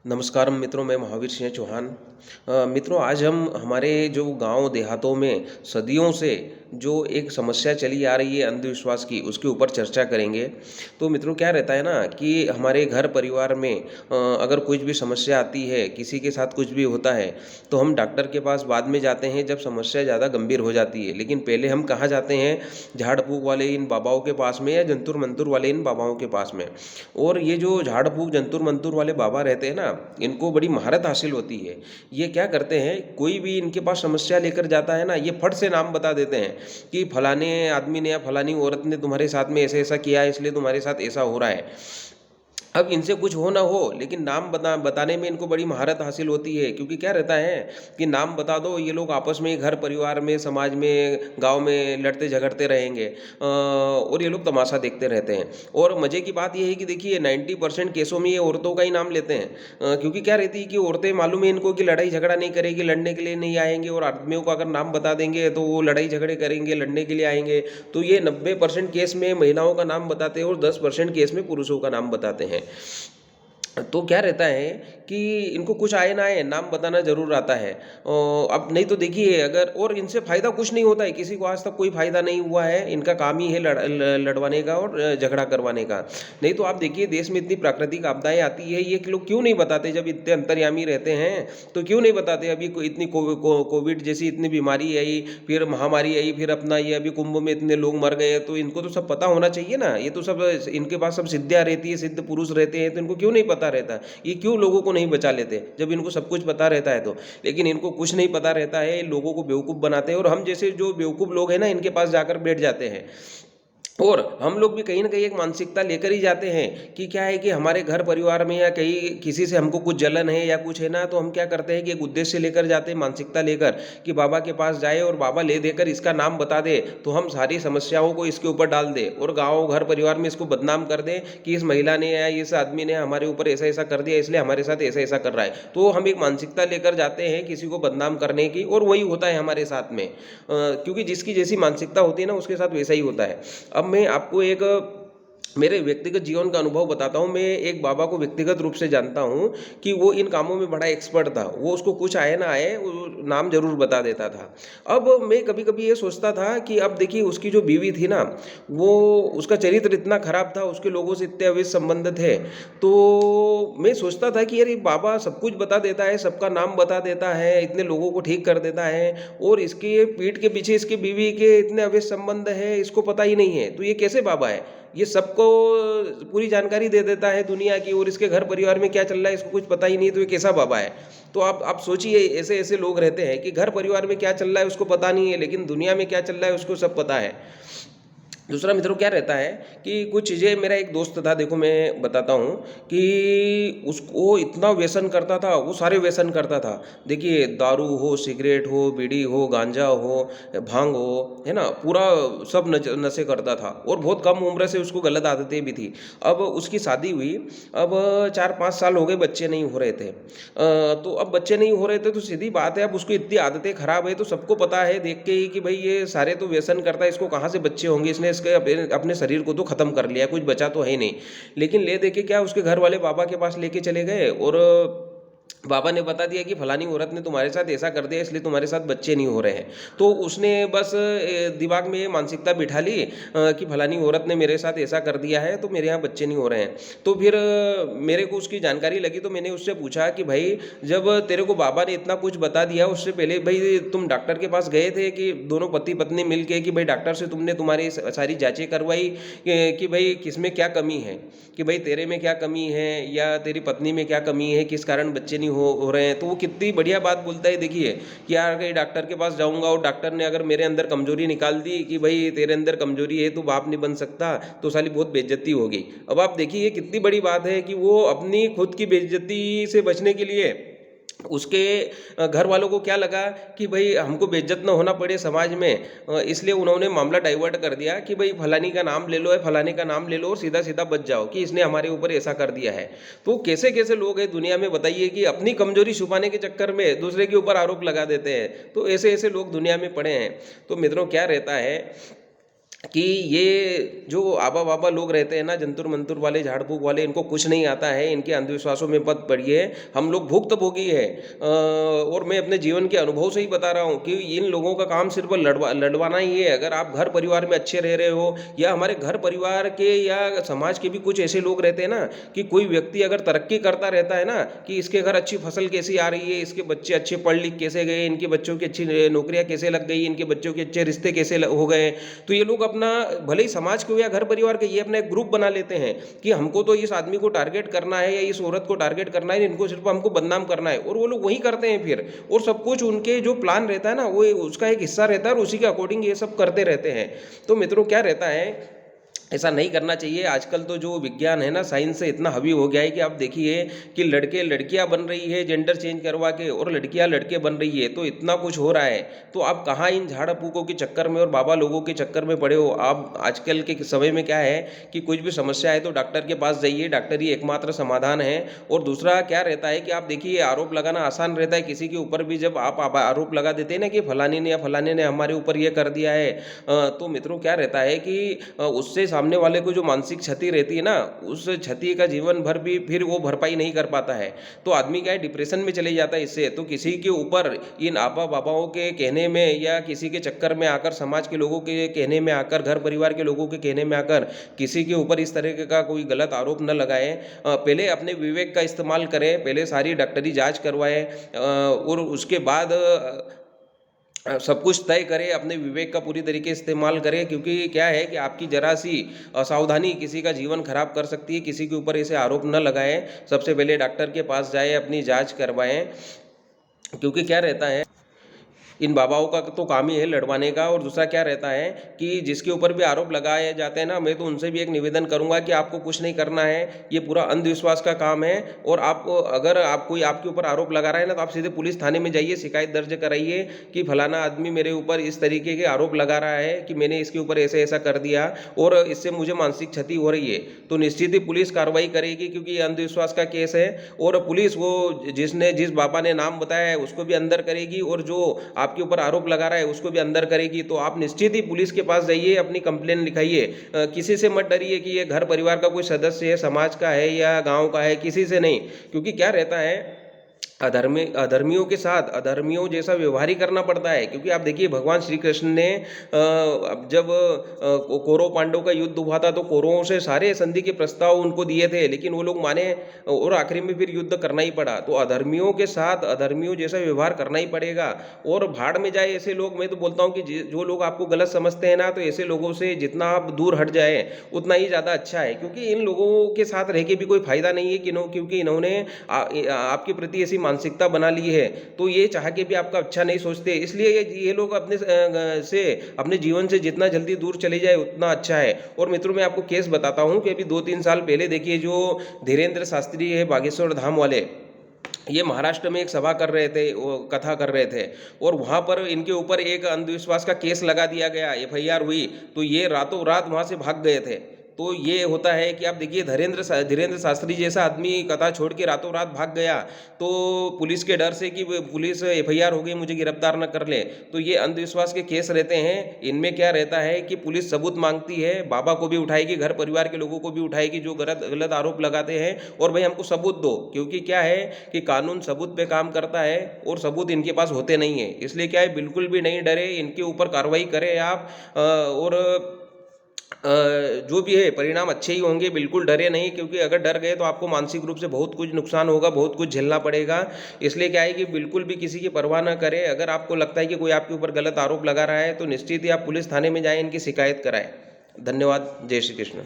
नमस्कार मित्रों, मैं महावीर सिंह चौहान। मित्रों, आज हम हमारे जो गांव देहातों में सदियों से जो एक समस्या चली आ रही है अंधविश्वास की, उसके ऊपर चर्चा करेंगे। तो मित्रों, क्या रहता है ना कि हमारे घर परिवार में अगर कुछ भी समस्या आती है, किसी के साथ कुछ भी होता है, तो हम डॉक्टर के पास बाद में जाते हैं जब समस्या ज़्यादा गंभीर हो जाती है। लेकिन पहले हम कहाँ जाते हैं? झाड़ फूँक वाले इन बाबाओं के पास में या जंतुर मंतुर वाले इन बाबाओं के पास में। और ये जो झाड़ फूँक जंतुर मंतुर वाले बाबा रहते हैं ना, इनको बड़ी महारत हासिल होती है। ये क्या करते हैं, कोई भी इनके पास समस्या लेकर जाता है ना, ये फट से नाम बता देते हैं कि फलाने आदमी ने या फलानी औरत ने तुम्हारे साथ में ऐसे ऐसा किया है, इसलिए तुम्हारे साथ ऐसा हो रहा है। अब इनसे कुछ हो ना हो, लेकिन नाम बताने में इनको बड़ी महारत हासिल होती है। क्योंकि क्या रहता है कि नाम बता दो, ये लोग आपस में घर परिवार में समाज में गांव में लड़ते झगड़ते रहेंगे, और ये लोग तमाशा देखते रहते हैं। और मज़े की बात ये है कि देखिए 90% केसों में ये औरतों का ही नाम लेते हैं। क्योंकि क्या रहती है कि औरतें मालूम है इनको कि लड़ाई झगड़ा नहीं करेगी, लड़ने के लिए नहीं आएंगे, और आदमियों को अगर नाम बता देंगे तो वो लड़ाई झगड़े करेंगे, लड़ने के लिए आएंगे। तो ये 90% केस में महिलाओं का नाम बताते हैं और 10% केस में पुरुषों का नाम बताते हैं। तो क्या रहता है कि इनको कुछ आए ना आए, नाम बताना ज़रूर आता है। अब नहीं तो देखिए, अगर और इनसे फ़ायदा कुछ नहीं होता है, किसी को आज तक कोई फ़ायदा नहीं हुआ है। इनका काम ही है लड़वाने का और झगड़ा करवाने का। नहीं तो आप देखिए, देश में इतनी प्राकृतिक आपदाएँ आती है, ये लोग क्यों नहीं बताते? जब इतने अंतर्यामी रहते हैं तो क्यों नहीं बताते? अभी इतनी कोविड जैसी इतनी बीमारी आई, फिर महामारी आई, फिर अपना ये अभी कुंभ में इतने लोग मर गए, तो इनको तो सब पता होना चाहिए ना। ये तो सब इनके पास सब सिद्धियाँ रहती है, सिद्ध पुरुष रहते हैं, तो इनको क्यों नहीं पता रहता? ये क्यों लोगों को नहीं बचा लेते जब इनको सब कुछ पता रहता है तो? लेकिन इनको कुछ नहीं पता रहता है, लोगों को बेवकूफ़ बनाते हैं, और हम जैसे जो बेवकूफ़ लोग हैं ना, इनके पास जाकर बैठ जाते हैं। और हम लोग भी कहीं न कहीं एक मानसिकता लेकर ही जाते हैं कि क्या है कि हमारे घर परिवार में या कहीं किसी से हमको कुछ जलन है या कुछ है ना, तो हम क्या करते हैं कि एक उद्देश्य लेकर जाते हैं, मानसिकता लेकर, कि बाबा के पास जाए और बाबा ले देकर इसका नाम बता दे, तो हम सारी समस्याओं को इसके ऊपर डाल दें और गाँव घर परिवार में इसको बदनाम कर दें कि इस महिला ने या इस आदमी ने हमारे ऊपर ऐसा-ऐसा कर दिया, इसलिए हमारे साथ ऐसा-ऐसा कर रहा है। तो हम एक मानसिकता लेकर जाते हैं किसी को बदनाम करने की, और वही होता है हमारे साथ में। क्योंकि जिसकी जैसी मानसिकता होती है ना, उसके साथ वैसा ही होता है। अब मैं आपको एक मेरे व्यक्तिगत जीवन का अनुभव बताता हूँ। मैं एक बाबा को व्यक्तिगत रूप से जानता हूँ कि वो इन कामों में बड़ा एक्सपर्ट था। वो उसको कुछ आए ना आए, वो नाम ज़रूर बता देता था। अब मैं कभी-कभी ये सोचता था कि अब देखिए, उसकी जो बीवी थी ना, वो उसका चरित्र इतना खराब था, उसके लोगों से इतने अवैध संबंध थे। तो मैं सोचता था कि यार, ये बाबा सब कुछ बता देता है, सबका नाम बता देता है, इतने लोगों को ठीक कर देता है, और इसके पीठ के पीछे इसकी बीवी के इतने अवैध संबंध है, इसको पता ही नहीं है। तो ये कैसे बाबा है? ये सबको पूरी जानकारी दे देता है दुनिया की, और इसके घर परिवार में क्या चल रहा है इसको कुछ पता ही नहीं, तो ये कैसा बाबा है? तो आप सोचिए, ऐसे ऐसे लोग रहते हैं कि घर परिवार में क्या चल रहा है उसको पता नहीं है, लेकिन दुनिया में क्या चल रहा है उसको सब पता है। दूसरा मित्रों, क्या रहता है कि कुछ चीज़ें, मेरा एक दोस्त था, देखो मैं बताता हूँ कि उसको इतना व्यसन करता था, वो सारे व्यसन करता था। देखिए, दारू हो, सिगरेट हो, बीड़ी हो, गांजा हो, भांग हो, है ना, पूरा सब नशे करता था, और बहुत कम उम्र से उसको गलत आदतें भी थी। अब उसकी शादी हुई, अब 4-5 साल हो गए, बच्चे नहीं हो रहे थे। तो अब बच्चे नहीं हो रहे थे, तो सीधी बात है, अब उसको इतनी आदतें खराब है, तो सबको पता है देख के ही कि भाई ये सारे तो व्यसन करता है, इसको कहाँ से बच्चे होंगे, इसने इसके अपने शरीर को तो खत्म कर लिया, कुछ बचा तो है नहीं। लेकिन ले दे के क्या, उसके घर वाले बाबा के पास लेके चले गए, और बाबा ने बता दिया कि फलानी औरत ने तुम्हारे साथ ऐसा कर दिया, इसलिए तुम्हारे साथ बच्चे नहीं हो रहे हैं। तो उसने बस दिमाग में ये मानसिकता बिठा ली कि फलानी औरत ने मेरे साथ ऐसा कर दिया है, तो मेरे यहाँ बच्चे नहीं हो रहे हैं। तो फिर मेरे को उसकी जानकारी लगी, तो मैंने उससे पूछा कि भाई, जब तेरे को बाबा ने इतना कुछ बता दिया, उससे पहले भाई तुम डॉक्टर के पास गए थे कि दोनों पति पत्नी मिल के, कि भाई डॉक्टर से तुमने तुम्हारी सारी जाँचें करवाई कि भाई किसमें क्या कमी है, कि भाई तेरे में क्या कमी है या तेरी पत्नी में क्या कमी है, किस कारण बच्चे नहीं हो रहे हैं? तो वो कितनी बढ़िया बात बोलता है, देखिए, कि यार कहीं डॉक्टर के पास जाऊंगा और डॉक्टर ने अगर मेरे अंदर कमजोरी निकाल दी कि भाई तेरे अंदर कमजोरी है, तो बाप नहीं बन सकता, तो साली बहुत बेइज्जती होगी। अब आप देखिए, ये कितनी बड़ी बात है कि वो अपनी खुद की बेइज्जती से बचने के लिए, उसके घर वालों को क्या लगा कि भाई हमको बेइज्जत ना होना पड़े समाज में, इसलिए उन्होंने मामला डाइवर्ट कर दिया कि भाई फलानी का नाम ले लो या फलाने का नाम ले लो, और सीधा सीधा बच जाओ कि इसने हमारे ऊपर ऐसा कर दिया है। तो कैसे कैसे लोग हैं दुनिया में, बताइए, कि अपनी कमजोरी छुपाने के चक्कर में दूसरे के ऊपर आरोप लगा देते हैं। तो ऐसे ऐसे लोग दुनिया में पड़े हैं। तो मित्रों, क्या रहता है कि ये जो आबा बाबा लोग रहते हैं ना, जंतुर मंतुर वाले, झाड़ फूक वाले, इनको कुछ नहीं आता है, इनके अंधविश्वासों में मत पड़िए। हम लोग भुक्तभोगी है। और मैं अपने जीवन के अनुभव से ही बता रहा हूँ कि इन लोगों का काम सिर्फ लड़वाना ही है। अगर आप घर परिवार में अच्छे रह रहे हो, या हमारे घर परिवार के या समाज के भी कुछ ऐसे लोग रहते हैं ना, कि कोई व्यक्ति अगर तरक्की करता रहता है ना, कि इसके घर अच्छी फसल कैसी आ रही है, इसके बच्चे अच्छे पढ़ लिख कैसे गए, इनके बच्चों की अच्छी नौकरियां कैसे लग गई, इनके बच्चों के अच्छे रिश्ते कैसे हो गए, तो ये लोग अपना, भले ही समाज के हो या घर परिवार के, ये अपना एक ग्रुप बना लेते हैं कि हमको तो इस आदमी को टारगेट करना है या इस औरत को टारगेट करना है, इनको सिर्फ हमको बदनाम करना है, और वो लोग वही करते हैं फिर। और सब कुछ उनके जो प्लान रहता है ना, वो उसका एक हिस्सा रहता है, और उसी के अकॉर्डिंग ये सब करते रहते हैं। तो मित्रों क्या रहता है, ऐसा नहीं करना चाहिए। आजकल तो जो विज्ञान है ना, साइंस से इतना हावी हो गया है कि आप देखिए कि लड़के लड़कियां बन रही है जेंडर चेंज करवा के, और लड़कियां लड़के बन रही है, तो इतना कुछ हो रहा है। तो आप कहाँ इन झाड़ फूकों के चक्कर में और बाबा लोगों के चक्कर में पड़े हो। आप आजकल के समय में क्या है कि कुछ भी समस्या है तो डॉक्टर के पास जाइए, डॉक्टर ही एकमात्र समाधान है। और दूसरा क्या रहता है कि आप देखिए, आरोप लगाना आसान रहता है किसी के ऊपर भी। जब आप आरोप लगा देते हैं ना कि फलानी ने या फलाने ने हमारे ऊपर ये कर दिया है, तो मित्रों क्या रहता है कि उससे सामने वाले को जो मानसिक क्षति रहती है ना, उस क्षति का जीवन भर भी फिर वो भरपाई नहीं कर पाता है। तो आदमी क्या है, डिप्रेशन में चले जाता है इससे। तो किसी के ऊपर इन आपा बाबाओं के कहने में या किसी के चक्कर में आकर, समाज के लोगों के कहने में आकर, घर परिवार के लोगों के कहने में आकर किसी के ऊपर इस तरह का कोई गलत आरोप न लगाएं। पहले अपने विवेक का इस्तेमाल करें, पहले सारी डॉक्टरी जांच करवाएं, और उसके बाद सब कुछ तय करें, अपने विवेक का पूरी तरीके से इस्तेमाल करें। क्योंकि क्या है कि आपकी जरा सी असावधानी किसी का जीवन खराब कर सकती है। किसी के ऊपर ऐसे आरोप न लगाएं, सबसे पहले डॉक्टर के पास जाएं, अपनी जांच करवाएं। क्योंकि क्या रहता है, इन बाबाओं का तो काम ही है लड़वाने का। और दूसरा क्या रहता है कि जिसके ऊपर भी आरोप लगाए जाते हैं ना, मैं तो उनसे भी एक निवेदन करूंगा कि आपको कुछ नहीं करना है, ये पूरा अंधविश्वास का काम है। और आप, अगर आप कोई आपके ऊपर आरोप लगा रहा है ना, तो आप सीधे पुलिस थाने में जाइए, शिकायत दर्ज कराइए कि फलाना आदमी मेरे ऊपर इस तरीके के आरोप लगा रहा है कि मैंने इसके ऊपर ऐसे ऐसा कर दिया और इससे मुझे मानसिक क्षति हो रही है। तो निश्चित ही पुलिस कार्रवाई करेगी, क्योंकि ये अंधविश्वास का केस है। और पुलिस वो जिस बाबा ने नाम बताया है उसको भी अंदर करेगी, और जो आपके ऊपर आरोप लगा रहा है उसको भी अंदर करेगी। तो आप निश्चित ही पुलिस के पास जाइए, अपनी कंप्लेन लिखाइए। किसी से मत डरिए कि ये घर परिवार का कोई सदस्य है, समाज का है या गांव का है, किसी से नहीं। क्योंकि क्या रहता है, अधर्मियों के साथ अधर्मियों जैसा व्यवहार ही करना पड़ता है। क्योंकि आप देखिए, भगवान श्री कृष्ण ने जब कौरव पांडव का युद्ध हुआ था, तो कौरवों से सारे संधि के प्रस्ताव उनको दिए थे, लेकिन वो लोग माने, और आखिरी में फिर युद्ध करना ही पड़ा। तो अधर्मियों के साथ अधर्मियों जैसा व्यवहार करना ही पड़ेगा। और भाड़ में जाए ऐसे लोग। मैं तो बोलता हूँ कि जो लोग आपको गलत समझते हैं ना, तो ऐसे लोगों से जितना आप दूर हट जाए उतना ही ज़्यादा अच्छा है। क्योंकि इन लोगों के साथ रह के भी कोई फायदा नहीं है, क्योंकि इन्होंने आपके प्रति ऐसी मानसिकता बना ली है, तो ये चाह के भी आपका अच्छा नहीं सोचते। इसलिए ये लोग अपने जीवन से जितना जल्दी दूर चले जाए उतना अच्छा है। और मित्रों, मैं आपको केस बताता हूँ कि अभी 2-3 साल पहले देखिए, जो धीरेन्द्र शास्त्री है बागेश्वर धाम वाले, ये महाराष्ट्र में एक सभा कर रहे थे, वो कथा कर रहे थे, और वहाँ पर इनके ऊपर एक अंधविश्वास का केस लगा दिया गया, FIR हुई। तो ये रातों रात वहाँ से भाग गए थे। तो ये होता है कि आप देखिए, धीरेन्द्र शास्त्री जैसा आदमी कथा छोड़ के रातों रात भाग गया, तो पुलिस के डर से कि पुलिस FIR हो गई, मुझे गिरफ्तार न कर ले। तो ये अंधविश्वास के केस रहते हैं। इनमें क्या रहता है कि पुलिस सबूत मांगती है, बाबा को भी उठाएगी, घर परिवार के लोगों को भी उठाएगी जो गलत गलत आरोप लगाते हैं, और भाई हमको सबूत दो। क्योंकि क्या है कि कानून सबूत पे काम करता है, और सबूत इनके पास होते नहीं है। इसलिए क्या है, बिल्कुल भी नहीं डरे, इनके ऊपर कार्रवाई करें आप। और जो भी है परिणाम अच्छे ही होंगे, बिल्कुल डरे नहीं। क्योंकि अगर डर गए तो आपको मानसिक रूप से बहुत कुछ नुकसान होगा, बहुत कुछ झेलना पड़ेगा। इसलिए क्या है कि बिल्कुल भी किसी की परवाह ना करें। अगर आपको लगता है कि कोई आपके ऊपर गलत आरोप लगा रहा है, तो निश्चित ही आप पुलिस थाने में जाएं, इनकी शिकायत कराएं। धन्यवाद। जय श्री कृष्ण।